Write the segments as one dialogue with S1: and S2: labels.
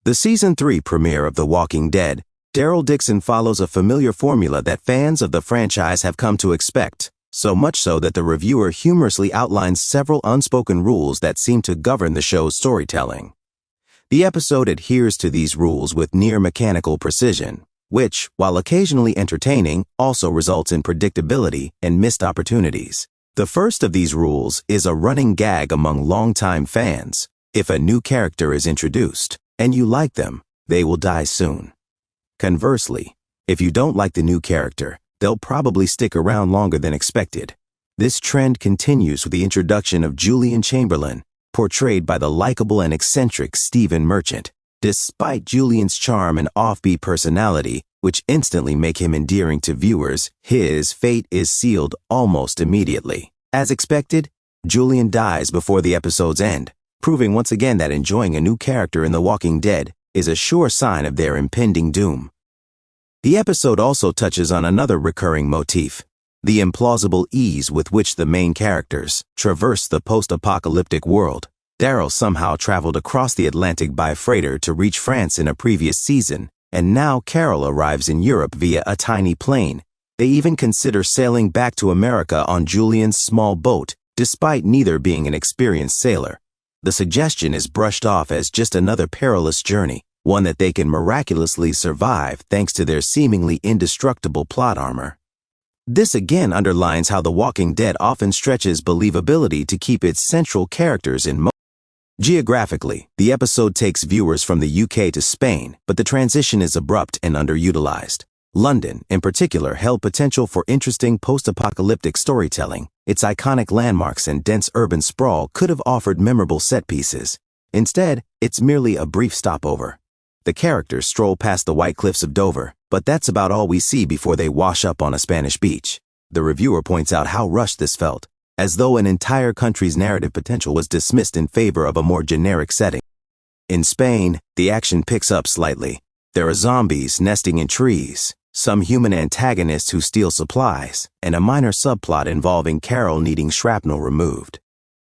S1: The Season 3 premiere of The Walking Dead, Daryl Dixon follows a familiar formula that fans of the franchise have come to expect, so much so that the reviewer humorously outlines several unspoken rules that seem to govern the show's storytelling. The episode adheres to these rules with near-mechanical precision, which, while occasionally entertaining, also results in predictability and missed opportunities. The first of these rules is a running gag among longtime fans. If a new character is introduced, and you like them, they will die soon. Conversely, if you don't like the new character, they'll probably stick around longer than expected. This trend continues with the introduction of Julian Chamberlain, portrayed by the likable and eccentric Stephen Merchant. Despite Julian's charm and offbeat personality, which instantly make him endearing to viewers, his fate is sealed almost immediately. As expected, Julian dies before the episode's end, proving once again that enjoying a new character in The Walking Dead is a sure sign of their impending doom. The episode also touches on another recurring motif, the implausible ease with which the main characters traverse the post-apocalyptic world. Daryl somehow traveled across the Atlantic by freighter to reach France in a previous season, and now Carol arrives in Europe via a tiny plane. They even consider sailing back to America on Julian's small boat, despite neither being an experienced sailor. The suggestion is brushed off as just another perilous journey, one that they can miraculously survive thanks to their seemingly indestructible plot armor. This again underlines how The Walking Dead often stretches believability to keep its central characters in motion. Geographically, the episode takes viewers from the UK to Spain, but the transition is abrupt and underutilized. London, in particular, held potential for interesting post-apocalyptic storytelling. Its iconic landmarks and dense urban sprawl could have offered memorable set pieces. Instead, it's merely a brief stopover. The characters stroll past the white cliffs of Dover, but that's about all we see before they wash up on a Spanish beach. The reviewer points out how rushed this felt, as though an entire country's narrative potential was dismissed in favor of a more generic setting. In Spain, the action picks up slightly. There are zombies nesting in trees, some human antagonists who steal supplies, and a minor subplot involving Carol needing shrapnel removed.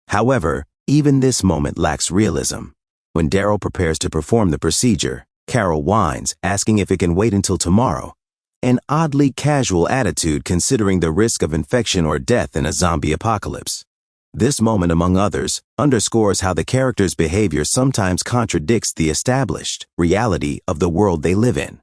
S1: However, even this moment lacks realism. When Daryl prepares to perform the procedure, Carol whines, asking if it can wait until tomorrow. An oddly casual attitude considering the risk of infection or death in a zombie apocalypse. This moment, among others, underscores how the character's behavior sometimes contradicts the established reality of the world they live in.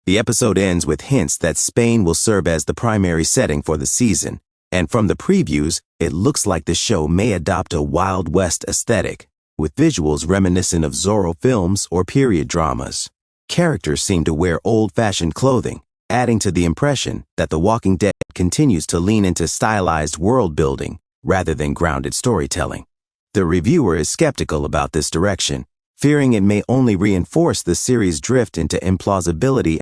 S1: The episode ends with hints that Spain will serve as the primary setting for the season, and from the previews, it looks like the show may adopt a Wild West aesthetic, with visuals reminiscent of Zorro films or period dramas. Characters seem to wear old-fashioned clothing, adding to the impression that The Walking Dead continues to lean into stylized world-building rather than grounded storytelling. The reviewer is skeptical about this direction, fearing it may only reinforce the series' drift into implausibility.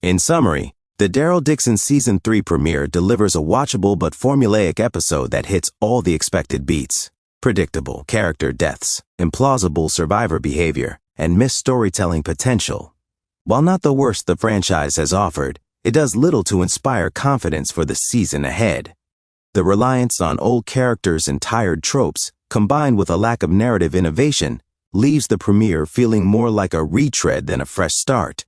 S1: In summary, the Daryl Dixon Season 3 premiere delivers a watchable but formulaic episode that hits all the expected beats. Predictable character deaths, implausible survivor behavior, and missed storytelling potential. While not the worst the franchise has offered, it does little to inspire confidence for the season ahead. The reliance on old characters and tired tropes, combined with a lack of narrative innovation, leaves the premiere feeling more like a retread than a fresh start.